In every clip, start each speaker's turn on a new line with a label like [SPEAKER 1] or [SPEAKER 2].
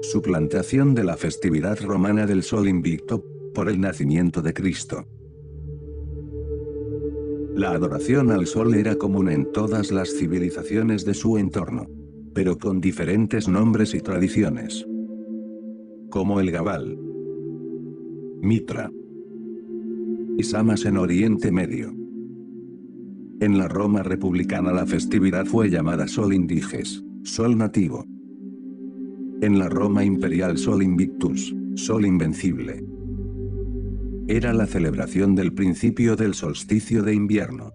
[SPEAKER 1] Suplantación de la festividad romana del Sol Invicto, por el nacimiento de Cristo. La adoración al Sol era común en todas las civilizaciones de su entorno, pero con diferentes nombres y tradiciones. Como el Gabal, Mitra y Samas en Oriente Medio. En la Roma republicana la festividad fue llamada Sol Indiges, Sol Nativo. En la Roma imperial Sol Invictus, Sol Invencible. Era la celebración del principio del solsticio de invierno.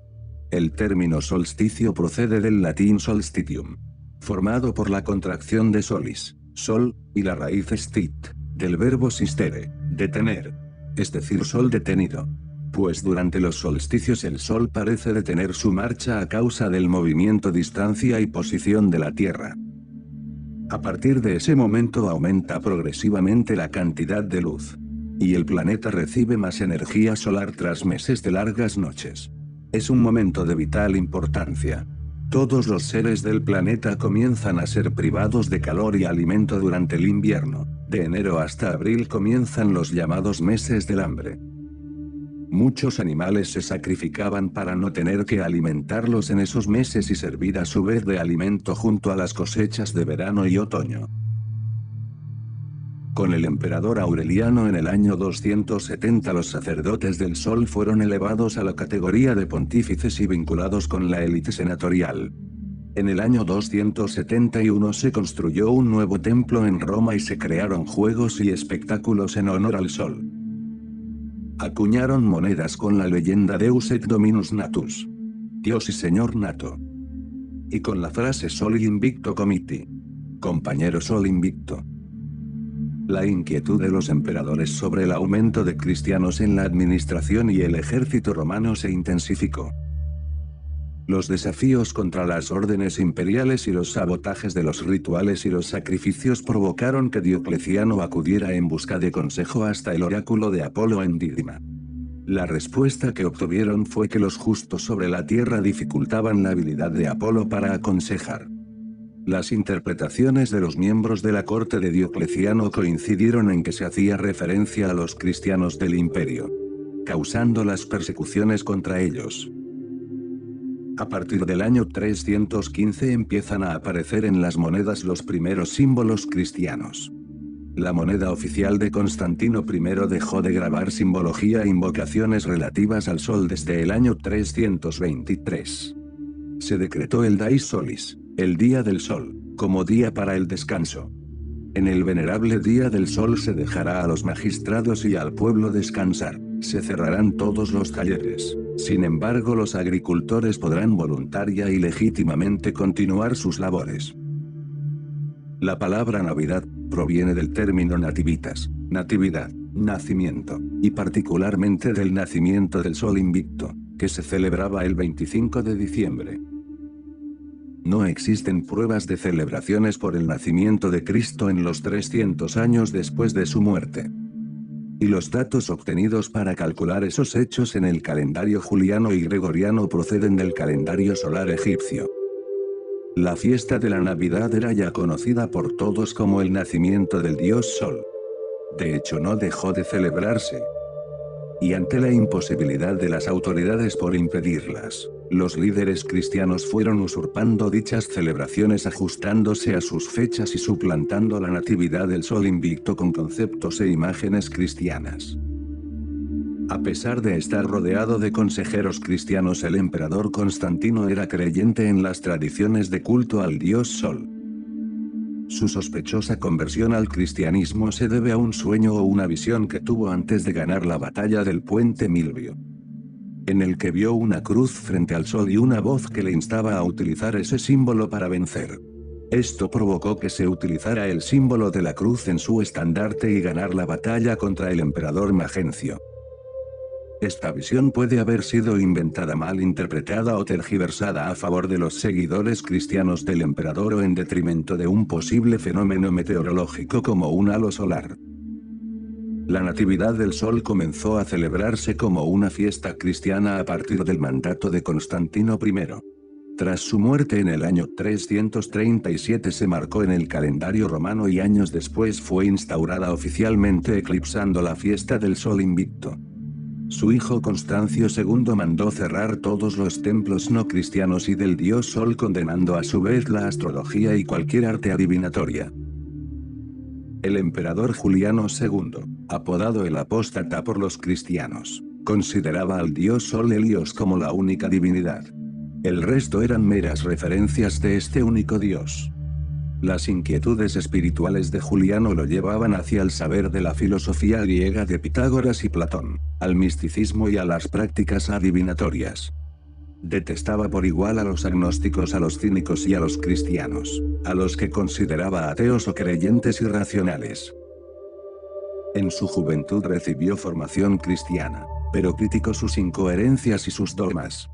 [SPEAKER 1] El término solsticio procede del latín solstitium, formado por la contracción de solis, sol, y la raíz stit, del verbo sistere, detener, es decir, sol detenido. Pues durante los solsticios el sol parece detener su marcha a causa del movimiento, distancia y posición de la Tierra. A partir de ese momento aumenta progresivamente la cantidad de luz, y el planeta recibe más energía solar tras meses de largas noches. Es un momento de vital importancia. Todos los seres del planeta comienzan a ser privados de calor y alimento durante el invierno. De enero hasta abril comienzan los llamados meses del hambre. Muchos animales se sacrificaban para no tener que alimentarlos en esos meses y servir a su vez de alimento junto a las cosechas de verano y otoño. Con el emperador Aureliano en el año 270 los sacerdotes del Sol fueron elevados a la categoría de pontífices y vinculados con la élite senatorial. En el año 271 se construyó un nuevo templo en Roma y se crearon juegos y espectáculos en honor al Sol. Acuñaron monedas con la leyenda Deus et Dominus Natus, Dios y Señor Nato, y con la frase Soli Invicto Comiti, compañero Sol Invicto. La inquietud de los emperadores sobre el aumento de cristianos en la administración y el ejército romano se intensificó. Los desafíos contra las órdenes imperiales y los sabotajes de los rituales y los sacrificios provocaron que Diocleciano acudiera en busca de consejo hasta el oráculo de Apolo en Dídima. La respuesta que obtuvieron fue que los justos sobre la tierra dificultaban la habilidad de Apolo para aconsejar. Las interpretaciones de los miembros de la corte de Diocleciano coincidieron en que se hacía referencia a los cristianos del imperio, causando las persecuciones contra ellos. A partir del año 315 empiezan a aparecer en las monedas los primeros símbolos cristianos. La moneda oficial de Constantino I dejó de grabar simbología e invocaciones relativas al sol desde el año 323. Se decretó el Dies Solis, el día del sol, como día para el descanso. En el venerable día del sol se dejará a los magistrados y al pueblo descansar, se cerrarán todos los talleres. Sin embargo, los agricultores podrán voluntaria y legítimamente continuar sus labores. La palabra Navidad proviene del término nativitas, natividad, nacimiento, y particularmente del nacimiento del Sol Invicto, que se celebraba el 25 de diciembre. No existen pruebas de celebraciones por el nacimiento de Cristo en los 300 años después de su muerte. Y los datos obtenidos para calcular esos hechos en el calendario juliano y gregoriano proceden del calendario solar egipcio. La fiesta de la Navidad era ya conocida por todos como el nacimiento del dios Sol. De hecho, no dejó de celebrarse. Y ante la imposibilidad de las autoridades por impedirlas, los líderes cristianos fueron usurpando dichas celebraciones, ajustándose a sus fechas y suplantando la natividad del Sol Invicto con conceptos e imágenes cristianas. A pesar de estar rodeado de consejeros cristianos, el emperador Constantino era creyente en las tradiciones de culto al dios Sol. Su sospechosa conversión al cristianismo se debe a un sueño o una visión que tuvo antes de ganar la batalla del puente Milvio, en el que vio una cruz frente al sol y una voz que le instaba a utilizar ese símbolo para vencer. Esto provocó que se utilizara el símbolo de la cruz en su estandarte y ganar la batalla contra el emperador Magencio. Esta visión puede haber sido inventada, mal interpretada o tergiversada a favor de los seguidores cristianos del emperador o en detrimento de un posible fenómeno meteorológico como un halo solar. La Natividad del Sol comenzó a celebrarse como una fiesta cristiana a partir del mandato de Constantino I. Tras su muerte en el año 337 se marcó en el calendario romano y años después fue instaurada oficialmente eclipsando la fiesta del Sol Invicto. Su hijo Constancio II mandó cerrar todos los templos no cristianos y del dios Sol, condenando a su vez la astrología y cualquier arte adivinatoria. El emperador Juliano II, apodado el apóstata por los cristianos, consideraba al dios Sol Helios como la única divinidad. El resto eran meras referencias de este único dios. Las inquietudes espirituales de Juliano lo llevaban hacia el saber de la filosofía griega de Pitágoras y Platón, al misticismo y a las prácticas adivinatorias. Detestaba por igual a los agnósticos, a los cínicos y a los cristianos, a los que consideraba ateos o creyentes irracionales. En su juventud recibió formación cristiana, pero criticó sus incoherencias y sus dogmas.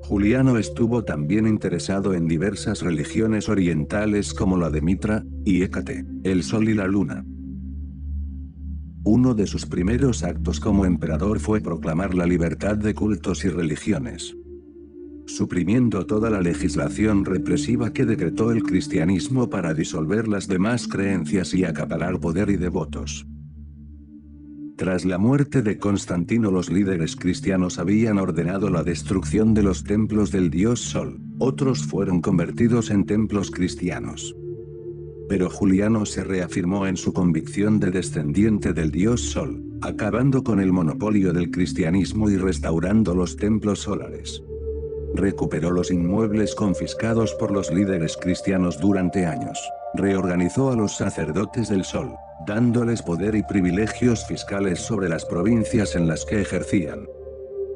[SPEAKER 1] Juliano estuvo también interesado en diversas religiones orientales como la de Mitra y Hécate, el sol y la luna. Uno de sus primeros actos como emperador fue proclamar la libertad de cultos y religiones, suprimiendo toda la legislación represiva que decretó el cristianismo para disolver las demás creencias y acaparar poder y devotos. Tras la muerte de Constantino, los líderes cristianos habían ordenado la destrucción de los templos del dios Sol, otros fueron convertidos en templos cristianos. Pero Juliano se reafirmó en su convicción de descendiente del dios Sol, acabando con el monopolio del cristianismo y restaurando los templos solares. Recuperó los inmuebles confiscados por los líderes cristianos durante años. Reorganizó a los sacerdotes del Sol, dándoles poder y privilegios fiscales sobre las provincias en las que ejercían.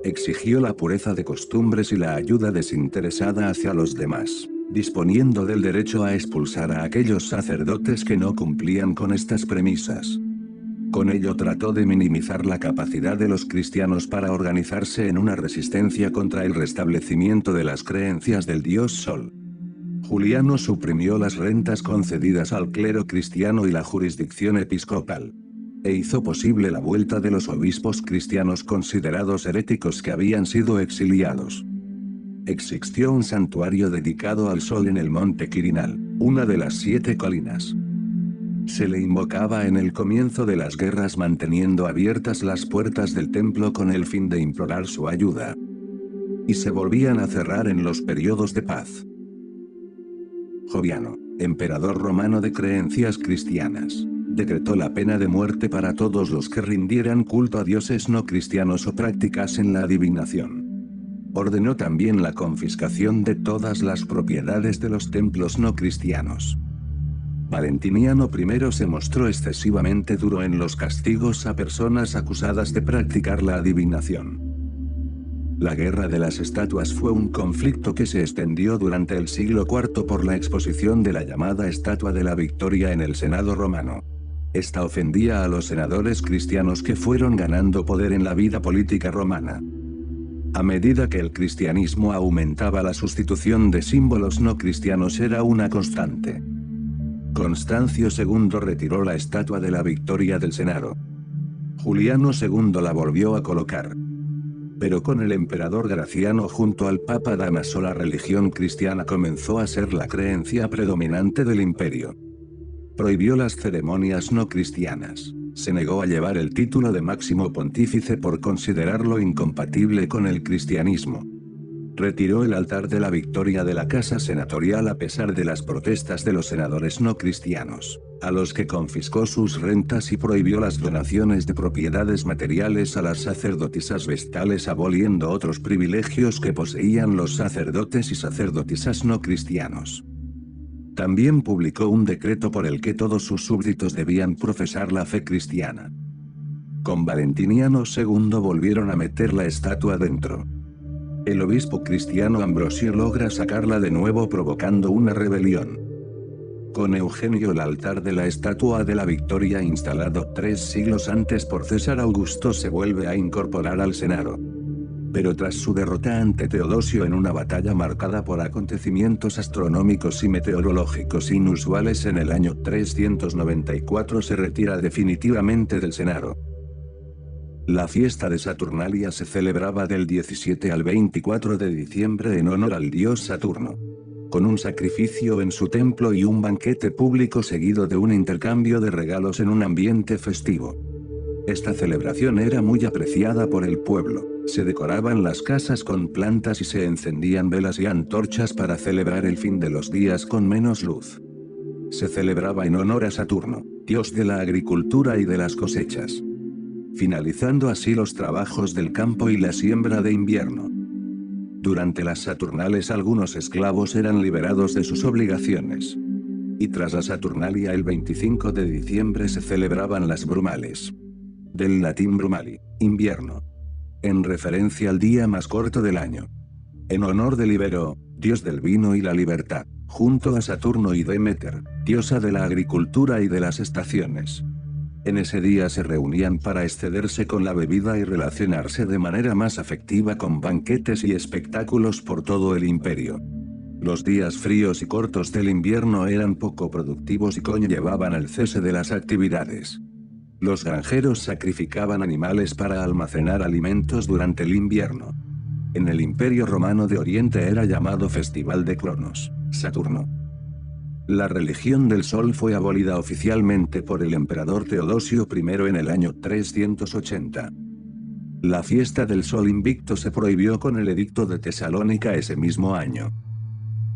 [SPEAKER 1] Exigió la pureza de costumbres y la ayuda desinteresada hacia los demás, disponiendo del derecho a expulsar a aquellos sacerdotes que no cumplían con estas premisas. Con ello trató de minimizar la capacidad de los cristianos para organizarse en una resistencia contra el restablecimiento de las creencias del dios Sol. Juliano suprimió las rentas concedidas al clero cristiano y la jurisdicción episcopal, e hizo posible la vuelta de los obispos cristianos considerados heréticos que habían sido exiliados. Existió un santuario dedicado al Sol en el monte Quirinal, una de las 7 colinas. Se le invocaba en el comienzo de las guerras, manteniendo abiertas las puertas del templo con el fin de implorar su ayuda, y se volvían a cerrar en los periodos de paz. Joviano, emperador romano de creencias cristianas, decretó la pena de muerte para todos los que rindieran culto a dioses no cristianos o practicasen la adivinación. Ordenó también la confiscación de todas las propiedades de los templos no cristianos. Valentiniano I se mostró excesivamente duro en los castigos a personas acusadas de practicar la adivinación. La Guerra de las Estatuas fue un conflicto que se extendió durante el siglo IV por la exposición de la llamada Estatua de la Victoria en el Senado romano. Esta ofendía a los senadores cristianos que fueron ganando poder en la vida política romana. A medida que el cristianismo aumentaba, la sustitución de símbolos no cristianos era una constante. Constancio II retiró la Estatua de la Victoria del Senado. Juliano II la volvió a colocar. Pero con el emperador Graciano junto al Papa Dámaso, la religión cristiana comenzó a ser la creencia predominante del imperio. Prohibió las ceremonias no cristianas. Se negó a llevar el título de máximo pontífice por considerarlo incompatible con el cristianismo. Retiró el altar de la Victoria de la casa senatorial a pesar de las protestas de los senadores no cristianos, a los que confiscó sus rentas, y prohibió las donaciones de propiedades materiales a las sacerdotisas vestales, aboliendo otros privilegios que poseían los sacerdotes y sacerdotisas no cristianos. También publicó un decreto por el que todos sus súbditos debían profesar la fe cristiana. Con Valentiniano II volvieron a meter la estatua dentro. El obispo cristiano Ambrosio logra sacarla de nuevo, provocando una rebelión. Con Eugenio, el altar de la Estatua de la Victoria, instalado 3 siglos antes por César Augusto, se vuelve a incorporar al Senado. Pero tras su derrota ante Teodosio en una batalla marcada por acontecimientos astronómicos y meteorológicos inusuales en el año 394, se retira definitivamente del Senado. La fiesta de Saturnalia se celebraba del 17 al 24 de diciembre en honor al dios Saturno, con un sacrificio en su templo y un banquete público seguido de un intercambio de regalos en un ambiente festivo. Esta celebración era muy apreciada por el pueblo, se decoraban las casas con plantas y se encendían velas y antorchas para celebrar el fin de los días con menos luz. Se celebraba en honor a Saturno, dios de la agricultura y de las cosechas, finalizando así los trabajos del campo y la siembra de invierno. Durante las Saturnales algunos esclavos eran liberados de sus obligaciones. Y tras la Saturnalia el 25 de diciembre se celebraban las Brumales. Del latín brumali, invierno. En referencia al día más corto del año. En honor de Libero, dios del vino y la libertad, junto a Saturno y Demeter, diosa de la agricultura y de las estaciones. En ese día se reunían para excederse con la bebida y relacionarse de manera más afectiva con banquetes y espectáculos por todo el imperio. Los días fríos y cortos del invierno eran poco productivos y conllevaban el cese de las actividades. Los granjeros sacrificaban animales para almacenar alimentos durante el invierno. En el Imperio Romano de Oriente era llamado Festival de Cronos, Saturno. La religión del Sol fue abolida oficialmente por el emperador Teodosio I en el año 380. La fiesta del Sol invicto se prohibió con el Edicto de Tesalónica ese mismo año.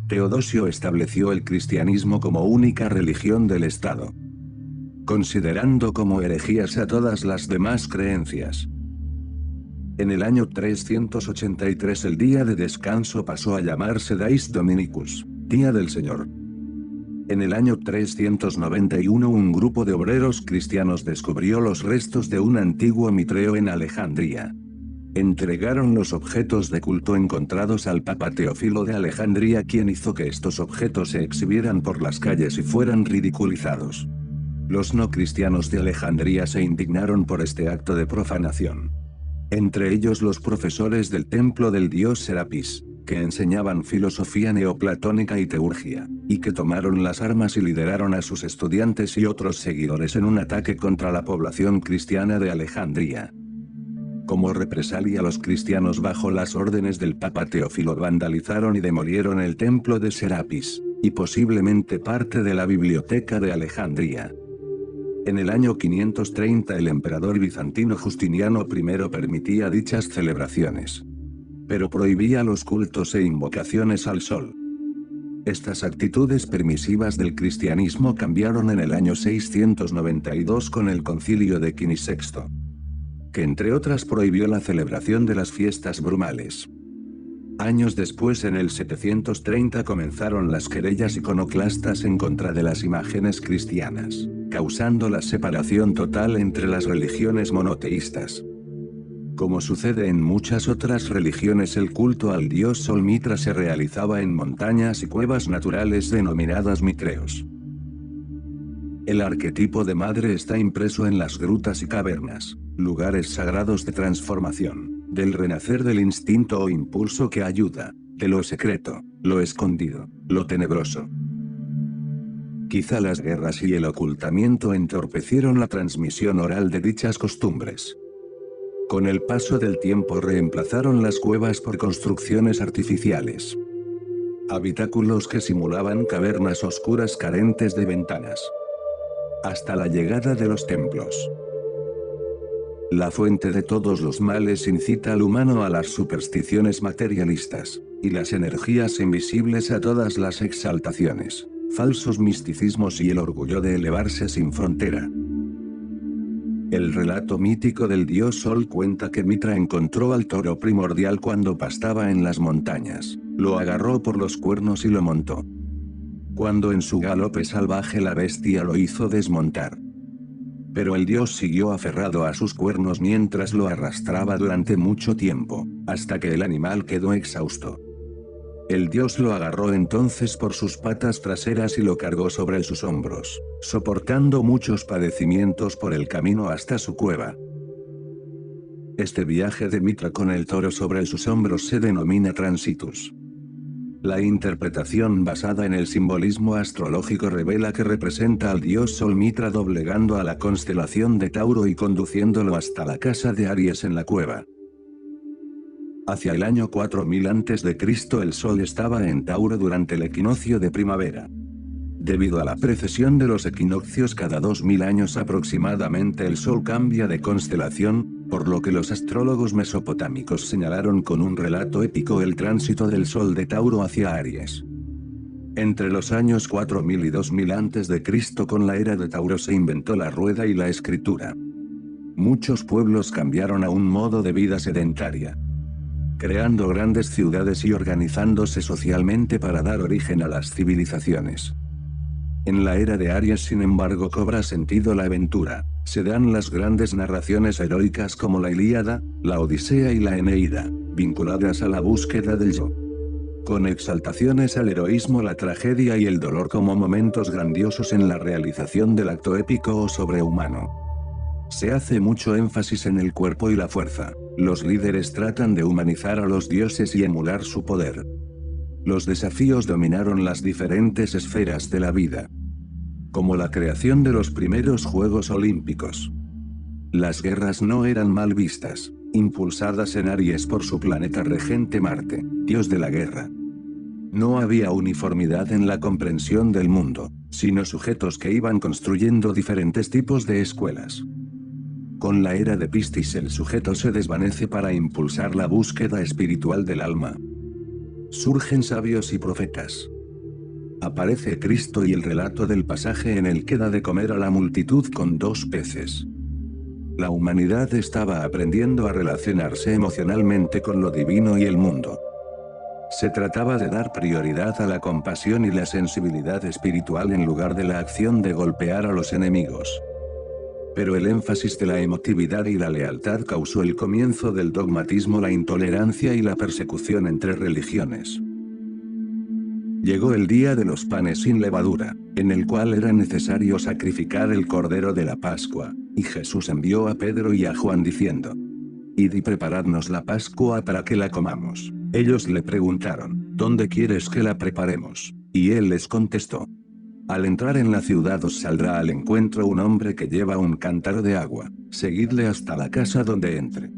[SPEAKER 1] Teodosio estableció el cristianismo como única religión del Estado, considerando como herejías a todas las demás creencias. En el año 383 el día de descanso pasó a llamarse Dies Dominicus, Día del Señor. En el año 391 un grupo de obreros cristianos descubrió los restos de un antiguo mitreo en Alejandría. Entregaron los objetos de culto encontrados al Papa Teófilo de Alejandría, quien hizo que estos objetos se exhibieran por las calles y fueran ridiculizados. Los no cristianos de Alejandría se indignaron por este acto de profanación. Entre ellos los profesores del templo del dios Serapis, que enseñaban filosofía neoplatónica y teurgia, y que tomaron las armas y lideraron a sus estudiantes y otros seguidores en un ataque contra la población cristiana de Alejandría. Como represalia, los cristianos bajo las órdenes del Papa Teófilo vandalizaron y demolieron el templo de Serapis, y posiblemente parte de la biblioteca de Alejandría. En el año 530 el emperador bizantino Justiniano I permitía dichas celebraciones, pero prohibía los cultos e invocaciones al sol. Estas actitudes permisivas del cristianismo cambiaron en el año 692 con el concilio de Quinisexto, que entre otras prohibió la celebración de las fiestas brumales. Años después, en el 730, comenzaron las querellas iconoclastas en contra de las imágenes cristianas, causando la separación total entre las religiones monoteístas. Como sucede en muchas otras religiones, el culto al dios Sol Mitra se realizaba en montañas y cuevas naturales denominadas mitreos. El arquetipo de madre está impreso en las grutas y cavernas, lugares sagrados de transformación, del renacer del instinto o impulso que ayuda, de lo secreto, lo escondido, lo tenebroso. Quizá las guerras y el ocultamiento entorpecieron la transmisión oral de dichas costumbres. Con el paso del tiempo reemplazaron las cuevas por construcciones artificiales, habitáculos que simulaban cavernas oscuras carentes de ventanas, hasta la llegada de los templos. La fuente de todos los males incita al humano a las supersticiones materialistas, y las energías invisibles a todas las exaltaciones, falsos misticismos y el orgullo de elevarse sin frontera. El relato mítico del dios Sol cuenta que Mitra encontró al toro primordial cuando pastaba en las montañas, lo agarró por los cuernos y lo montó. Cuando en su galope salvaje la bestia lo hizo desmontar, pero el dios siguió aferrado a sus cuernos mientras lo arrastraba durante mucho tiempo, hasta que el animal quedó exhausto. El dios lo agarró entonces por sus patas traseras y lo cargó sobre sus hombros, soportando muchos padecimientos por el camino hasta su cueva. Este viaje de Mitra con el toro sobre sus hombros se denomina transitus. La interpretación basada en el simbolismo astrológico revela que representa al dios Sol Mitra doblegando a la constelación de Tauro y conduciéndolo hasta la casa de Aries en la cueva. Hacia el año 4000 a.C. el Sol estaba en Tauro durante el equinoccio de primavera. Debido a la precesión de los equinoccios cada 2000 años aproximadamente el Sol cambia de constelación, por lo que los astrólogos mesopotámicos señalaron con un relato épico el tránsito del Sol de Tauro hacia Aries. Entre los años 4000 y 2000 a.C. con la era de Tauro se inventó la rueda y la escritura. Muchos pueblos cambiaron a un modo de vida sedentaria, creando grandes ciudades y organizándose socialmente para dar origen a las civilizaciones. En la era de Aries, sin embargo, cobra sentido la aventura. Se dan las grandes narraciones heroicas como la Ilíada, la Odisea y la Eneida, vinculadas a la búsqueda del yo. Con exaltaciones al heroísmo, la tragedia y el dolor como momentos grandiosos en la realización del acto épico o sobrehumano. Se hace mucho énfasis en el cuerpo y la fuerza. Los líderes tratan de humanizar a los dioses y emular su poder. Los desafíos dominaron las diferentes esferas de la vida, como la creación de los primeros Juegos Olímpicos. Las guerras no eran mal vistas, impulsadas en Aries por su planeta regente Marte, dios de la guerra. No había uniformidad en la comprensión del mundo, sino sujetos que iban construyendo diferentes tipos de escuelas. Con la era de Piscis el sujeto se desvanece para impulsar la búsqueda espiritual del alma. Surgen sabios y profetas. Aparece Cristo y el relato del pasaje en el que da de comer a la multitud con 2 peces. La humanidad estaba aprendiendo a relacionarse emocionalmente con lo divino y el mundo. Se trataba de dar prioridad a la compasión y la sensibilidad espiritual en lugar de la acción de golpear a los enemigos. Pero el énfasis de la emotividad y la lealtad causó el comienzo del dogmatismo, la intolerancia y la persecución entre religiones. Llegó el día de los panes sin levadura, en el cual era necesario sacrificar el cordero de la Pascua, y Jesús envió a Pedro y a Juan diciendo: «Id y preparadnos la Pascua para que la comamos». Ellos le preguntaron: «¿Dónde quieres que la preparemos?». Y él les contestó: «Al entrar en la ciudad os saldrá al encuentro un hombre que lleva un cántaro de agua, seguidle hasta la casa donde entre.